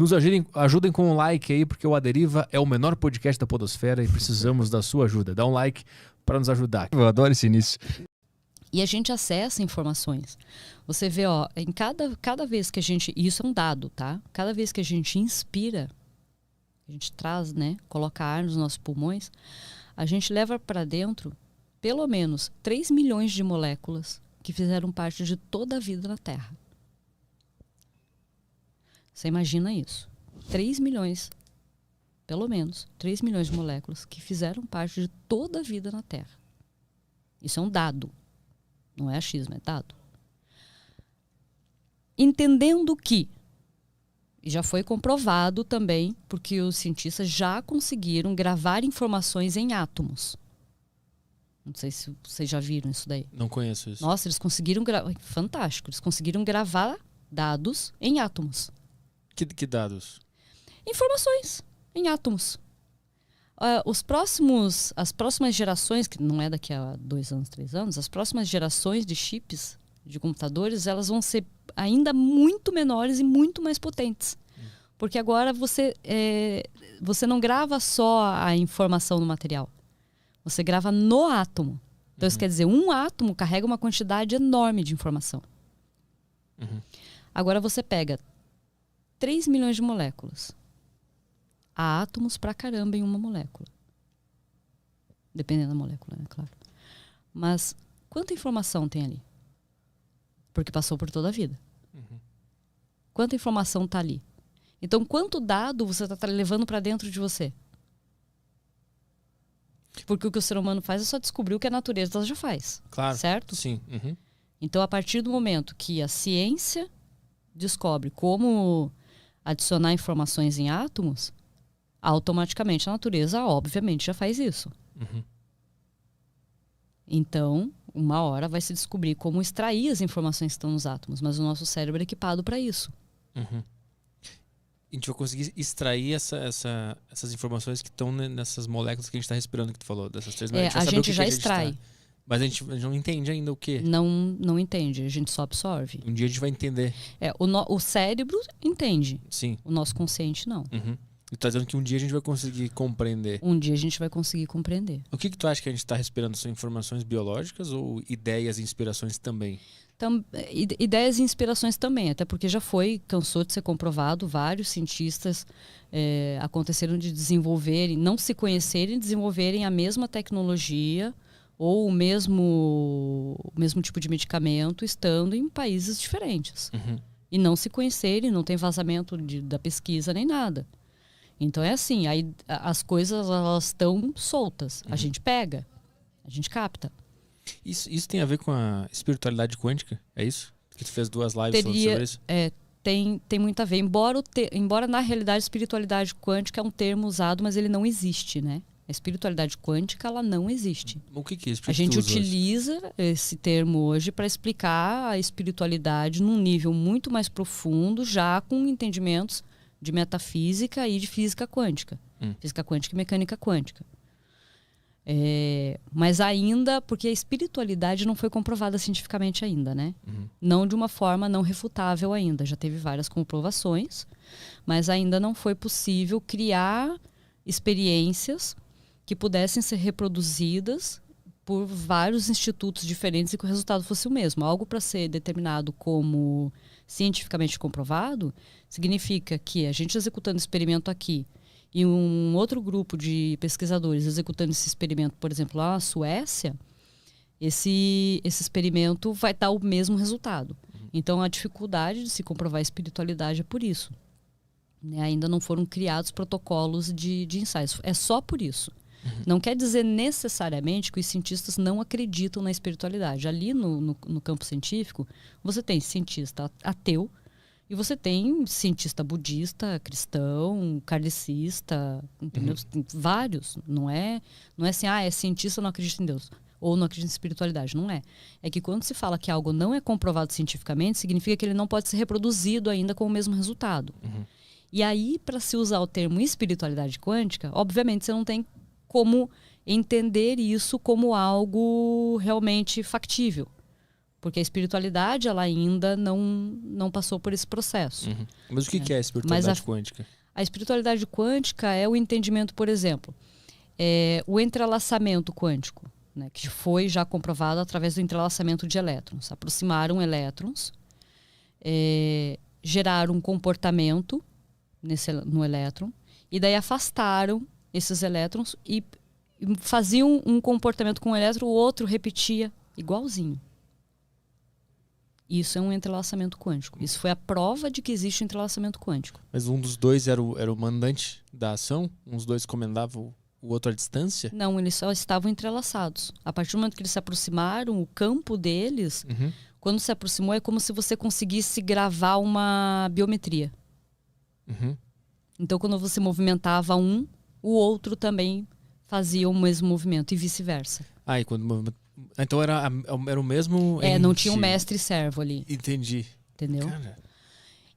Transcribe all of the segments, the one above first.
Nos ajudem com um like aí, porque o A Deriva é o menor podcast da podosfera e precisamos da sua ajuda. Dá um like para nos ajudar. Eu adoro esse início. E a gente acessa informações. Você vê, ó, em cada vez que a gente... Isso é um dado, tá? Cada vez que a gente inspira, a gente traz, né? Coloca ar nos nossos pulmões, a gente leva para dentro pelo menos 3 milhões de moléculas que fizeram parte de toda a vida na Terra. Você imagina isso. 3 milhões, pelo menos, 3 milhões de moléculas que fizeram parte de toda a vida na Terra. Isso é um dado. Não é achismo, é dado. Entendendo que, e já foi comprovado também, porque os cientistas já conseguiram gravar informações em átomos. Não sei se vocês já viram isso daí. Não conheço isso. Nossa, eles conseguiram gravar... Fantástico. Eles conseguiram gravar dados em átomos. Que dados? Informações em átomos. As próximas gerações, que não é daqui a 2 anos, 3 anos, as próximas gerações de chips, de computadores, elas vão ser ainda muito menores e muito mais potentes. Porque agora você não grava só a informação no material. Você grava no átomo. Então, isso quer dizer, um átomo carrega uma quantidade enorme de informação. Agora você pega 3 milhões de moléculas. Há átomos pra caramba em uma molécula. Dependendo da molécula, né? Claro. Mas quanta informação tem ali? Porque passou por toda a vida. Quanta informação está ali? Então, quanto dado você está levando para dentro de você? Porque o que o ser humano faz é só descobrir o que a natureza já faz. Claro. Certo? Sim. Então, a partir do momento que a ciência descobre como adicionar informações em átomos, automaticamente a natureza, obviamente, já faz isso. Então, uma hora vai se descobrir como extrair as informações que estão nos átomos, mas o nosso cérebro é equipado para isso. A gente vai conseguir extrair essas informações que estão nessas moléculas que a gente está respirando, que tu falou, dessas 3 moléculas. A gente já extrai. Mas a gente não entende ainda o quê? Não entende, a gente só absorve. Um dia a gente vai entender. O cérebro entende. Sim. O nosso consciente não. E tu tá dizendo que um dia a gente vai conseguir compreender. Um dia a gente vai conseguir compreender. O que tu acha que a gente está respirando? São informações biológicas ou ideias e inspirações também? Ideias e inspirações também, até porque cansou de ser comprovado, vários cientistas aconteceram de desenvolverem, não se conhecerem, desenvolverem a mesma tecnologia ou o mesmo tipo de medicamento estando em países diferentes. E não se conhecerem, não tem vazamento da pesquisa nem nada. Então é assim, aí as coisas elas estão soltas, a gente pega, a gente capta. Isso tem a ver com a espiritualidade quântica? É isso? Que tu fez 2 lives sobre isso? Tem muito a ver. Embora na realidade espiritualidade quântica é um termo usado, mas ele não existe, né? A espiritualidade quântica, ela não existe. O que é isso? A gente utiliza esse termo hoje para explicar a espiritualidade num nível muito mais profundo, já com entendimentos de metafísica e de física quântica. Física quântica e mecânica quântica. Mas ainda, porque a espiritualidade não foi comprovada cientificamente ainda, né? Não de uma forma não refutável ainda. Já teve várias comprovações, mas ainda não foi possível criar experiências que pudessem ser reproduzidas por vários institutos diferentes e que o resultado fosse o mesmo. Algo para ser determinado como cientificamente comprovado significa que a gente executando experimento aqui e um outro grupo de pesquisadores executando esse experimento, por exemplo, lá na Suécia, esse experimento vai dar o mesmo resultado. Então, a dificuldade de se comprovar a espiritualidade é por isso. Ainda não foram criados protocolos de ensaios. É só por isso. Não quer dizer necessariamente que os cientistas não acreditam na espiritualidade. Ali no campo científico, você tem cientista ateu, e você tem cientista budista, cristão, kardecista, entendeu? Tem vários. Não é assim, é cientista, não acredita em Deus. Ou não acredita em espiritualidade. Não é. É que quando se fala que algo não é comprovado cientificamente, significa que ele não pode ser reproduzido ainda com o mesmo resultado. E aí, para se usar o termo espiritualidade quântica, obviamente você não tem como entender isso como algo realmente factível. Porque a espiritualidade, ela ainda não passou por esse processo. Uhum. Mas o que é a espiritualidade quântica? A espiritualidade quântica é o entendimento, por exemplo, o entrelaçamento quântico, né, que foi já comprovado através do entrelaçamento de elétrons. Aproximaram elétrons, geraram um comportamento no elétron, e daí afastaram esses elétrons e faziam um comportamento com o elétron, o outro repetia igualzinho. Isso é um entrelaçamento quântico. Isso foi a prova de que existe um entrelaçamento quântico. Mas um dos dois era o mandante da ação? Um dos dois comandava o outro à distância? Não, eles só estavam entrelaçados. A partir do momento que eles se aproximaram, o campo deles, quando se aproximou, é como se você conseguisse gravar uma biometria. Uhum. Então, quando você movimentava um, o outro também fazia o mesmo movimento e vice-versa. E quando então era o mesmo não tinha um mestre e servo ali. Entendi. Entendeu? Cara.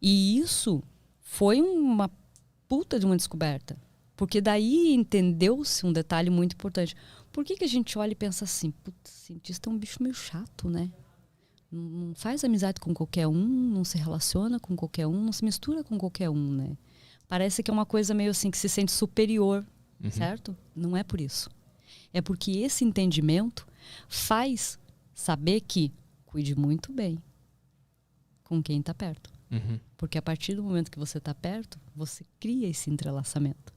E isso foi uma puta de uma descoberta. Porque daí entendeu-se um detalhe muito importante. Por que a gente olha e pensa assim, putz, cientista é um bicho meio chato, né? Não faz amizade com qualquer um, não se relaciona com qualquer um, não se mistura com qualquer um, né? Parece que é uma coisa meio assim que se sente superior, certo? Não é por isso. É porque esse entendimento faz saber que cuide muito bem com quem está perto. Porque a partir do momento que você está perto, você cria esse entrelaçamento.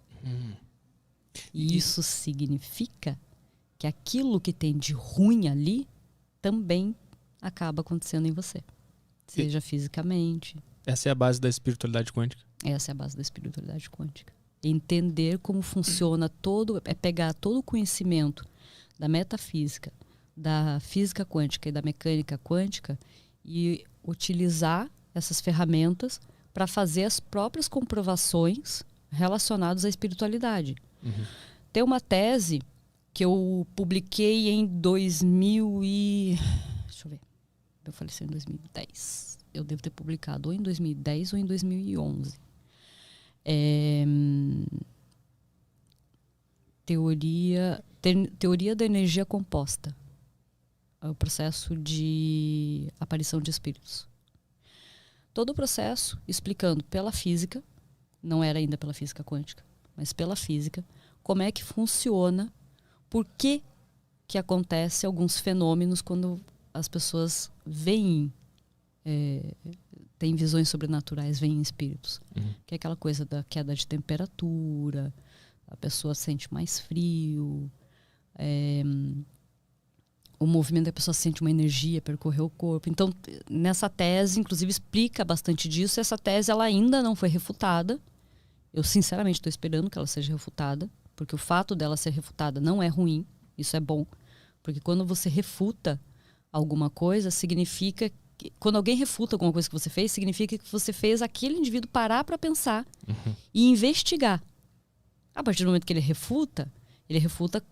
E isso significa que aquilo que tem de ruim ali também acaba acontecendo em você. Seja fisicamente. Essa é a base da espiritualidade quântica? Essa é a base da espiritualidade quântica. Entender como funciona pegar todo o conhecimento da metafísica, da física quântica e da mecânica quântica e utilizar essas ferramentas para fazer as próprias comprovações relacionadas à espiritualidade. Tem uma tese que eu publiquei em 2000 e... Deixa eu ver. Eu faleci em 2010. Eu devo ter publicado ou em 2010 ou em 2011. Teoria da energia composta. É o processo de aparição de espíritos. Todo o processo explicando pela física, não era ainda pela física quântica, mas pela física, como é que funciona, por que acontece alguns fenômenos quando as pessoas veem, têm visões sobrenaturais, veem espíritos. Que é aquela coisa da queda de temperatura, a pessoa sente mais frio, o movimento da pessoa sente uma energia percorrer o corpo. Então, nessa tese, inclusive, explica bastante disso. Essa tese ela ainda não foi refutada. Eu, sinceramente, estou esperando que ela seja refutada, porque o fato dela ser refutada não é ruim, isso é bom. Porque quando você refuta alguma coisa, significa que... Quando alguém refuta alguma coisa que você fez, significa que você fez aquele indivíduo parar para pensar e investigar. A partir do momento que ele refuta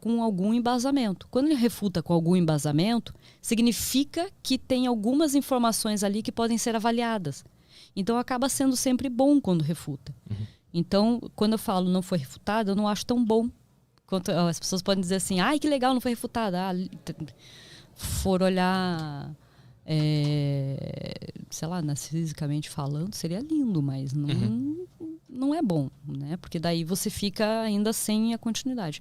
com algum embasamento. Quando ele refuta com algum embasamento, significa que tem algumas informações ali que podem ser avaliadas. Então, acaba sendo sempre bom quando refuta. Então, quando eu falo não foi refutado, eu não acho tão bom. Quanto, as pessoas podem dizer assim, ai, que legal, não foi refutado. For olhar, sei lá, fisicamente falando, seria lindo, mas não é bom, né? Porque daí você fica ainda sem a continuidade.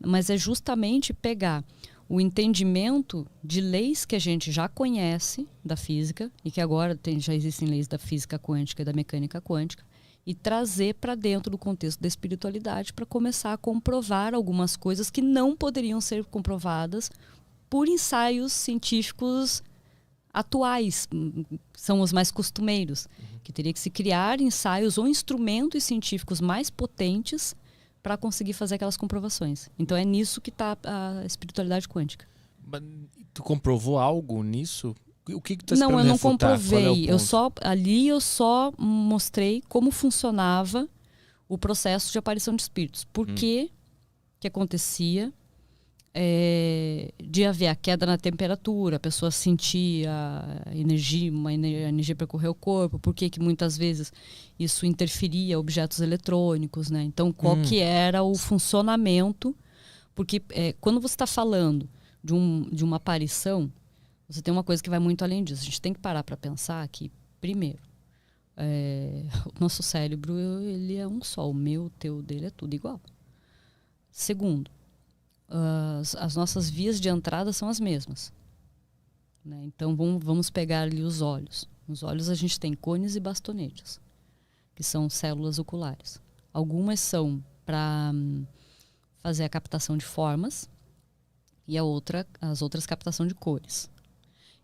Mas é justamente pegar o entendimento de leis que a gente já conhece da física, e que agora já existem leis da física quântica e da mecânica quântica, e trazer para dentro do contexto da espiritualidade para começar a comprovar algumas coisas que não poderiam ser comprovadas por ensaios científicos atuais, são os mais costumeiros, que teria que se criar ensaios ou instrumentos científicos mais potentes para conseguir fazer aquelas comprovações. Então é nisso que está a espiritualidade quântica. Mas tu comprovou algo nisso? O que tu está esperando Não, eu não refutar? comprovei. Eu só mostrei como funcionava o processo de aparição de espíritos. Por que acontecia de haver a queda na temperatura, a pessoa sentir a energia percorrer o corpo, por que muitas vezes isso interferia objetos eletrônicos, né? Então, qual que era o funcionamento? Porque quando você está falando de uma aparição, Você tem uma coisa que vai muito além disso. A gente tem que parar para pensar que, primeiro, o nosso cérebro, ele é um só. O meu, o teu, o dele é tudo igual. Segundo, as nossas vias de entrada são as mesmas. Né? Então, vamos pegar ali os olhos. Nos olhos a gente tem cones e bastonetes, que são células oculares. Algumas são para fazer a captação de formas e as outras captação de cores.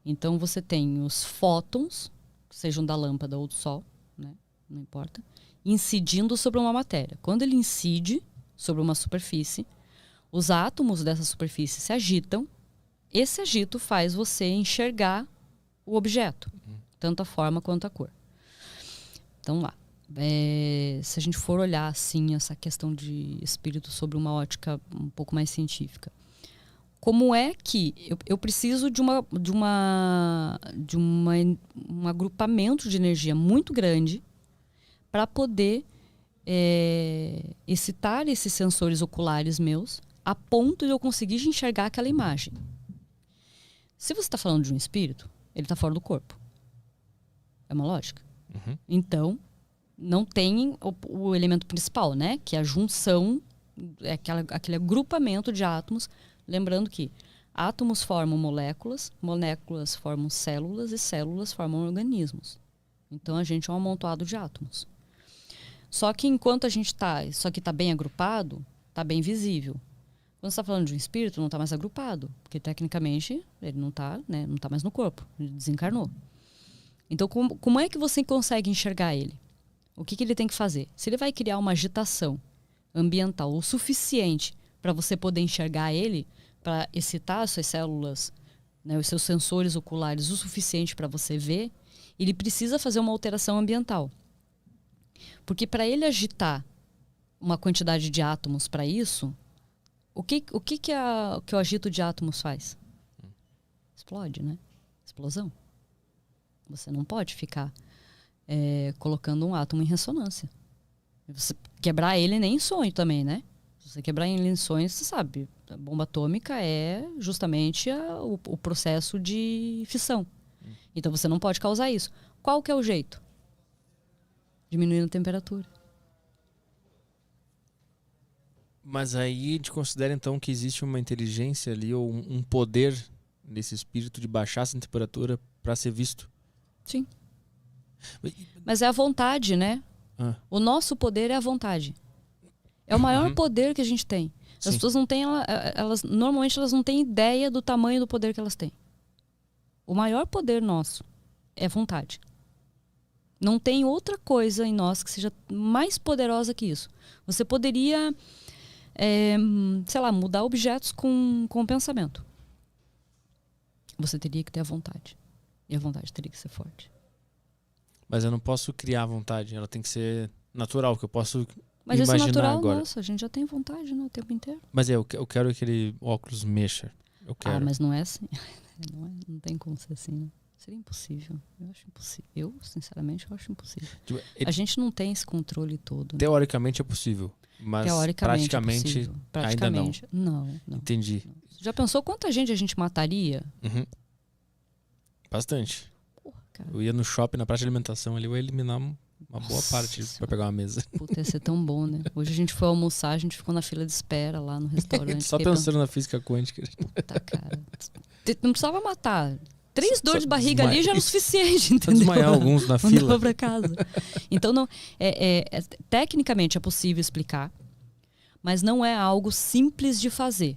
Então, você tem os fótons, sejam da lâmpada ou do sol, né? Não importa, incidindo sobre uma matéria. Quando ele incide sobre uma superfície, os átomos dessa superfície se agitam. Esse agito faz você enxergar o objeto, tanto a forma quanto a cor. Então, lá. Se a gente for olhar, assim, essa questão de espírito sobre uma ótica um pouco mais científica, como é que eu preciso de um agrupamento de energia muito grande para poder excitar esses sensores oculares meus a ponto de eu conseguir enxergar aquela imagem. Se você está falando de um espírito, ele está fora do corpo. É uma lógica. Uhum. Então, não tem o elemento principal, né? Que é a junção, aquele agrupamento de átomos. Lembrando que átomos formam moléculas, moléculas formam células e células formam organismos. Então, a gente é um amontoado de átomos. Só que enquanto a gente isso aqui está bem agrupado, está bem visível. Quando você está falando de um espírito, não está mais agrupado. Porque, tecnicamente, ele não está, né, não tá mais no corpo. Ele desencarnou. Então, como é que você consegue enxergar ele? O que ele tem que fazer? Se ele vai criar uma agitação ambiental o suficiente para você poder enxergar ele, para excitar as suas células, né, os seus sensores oculares o suficiente para você ver, ele precisa fazer uma alteração ambiental. Porque para ele agitar uma quantidade de átomos para isso, o que o agito de átomos faz? Explode, né? Explosão. Você não pode ficar colocando um átomo em ressonância. Você quebrar ele nem em sonho também, né? Se você quebrar ele em sonho, você sabe, a bomba atômica é justamente o processo de fissão. Então você não pode causar isso. Qual que é o jeito? Diminuindo a temperatura. Mas aí a gente considera então que existe uma inteligência ali, ou um poder nesse espírito de baixar essa temperatura para ser visto? Sim. Mas é a vontade, né? O nosso poder é a vontade. É o maior poder que a gente tem. As pessoas não têm, normalmente elas não têm ideia do tamanho do poder que elas têm. O maior poder nosso é a vontade. Não tem outra coisa em nós que seja mais poderosa que isso. Você poderia, sei lá, mudar objetos com o pensamento. Você teria que ter a vontade. E a vontade teria que ser forte. Mas eu não posso criar a vontade. Ela tem que ser natural, que eu posso Mas imaginar isso é natural, agora. nossa, a gente já tem vontade, né, o tempo inteiro. Mas eu quero que aquele óculos mexa. Eu quero. Ah, mas não é assim. Não tem como ser assim, né? Seria impossível. Eu acho impossível. Eu, sinceramente, acho impossível. Tipo, a gente não tem esse controle todo. Né? Teoricamente é possível, mas praticamente ainda não. Não. Entendi. Não. Já pensou quanta gente a gente mataria? Uhum. Bastante. Porra, cara. Eu ia no shopping, na praça de alimentação ali, eu ia eliminar uma boa parte para pegar uma mesa. Puta, ia ser tão bom, né? Hoje a gente foi almoçar, a gente ficou na fila de espera lá no restaurante. Só pensando na física quântica. Puta, cara. Não precisava matar. 3 dores de barriga ali já era o suficiente, entendeu? Desmaiar alguns na fila. Mandava pra casa. Então, não, tecnicamente é possível explicar, mas não é algo simples de fazer.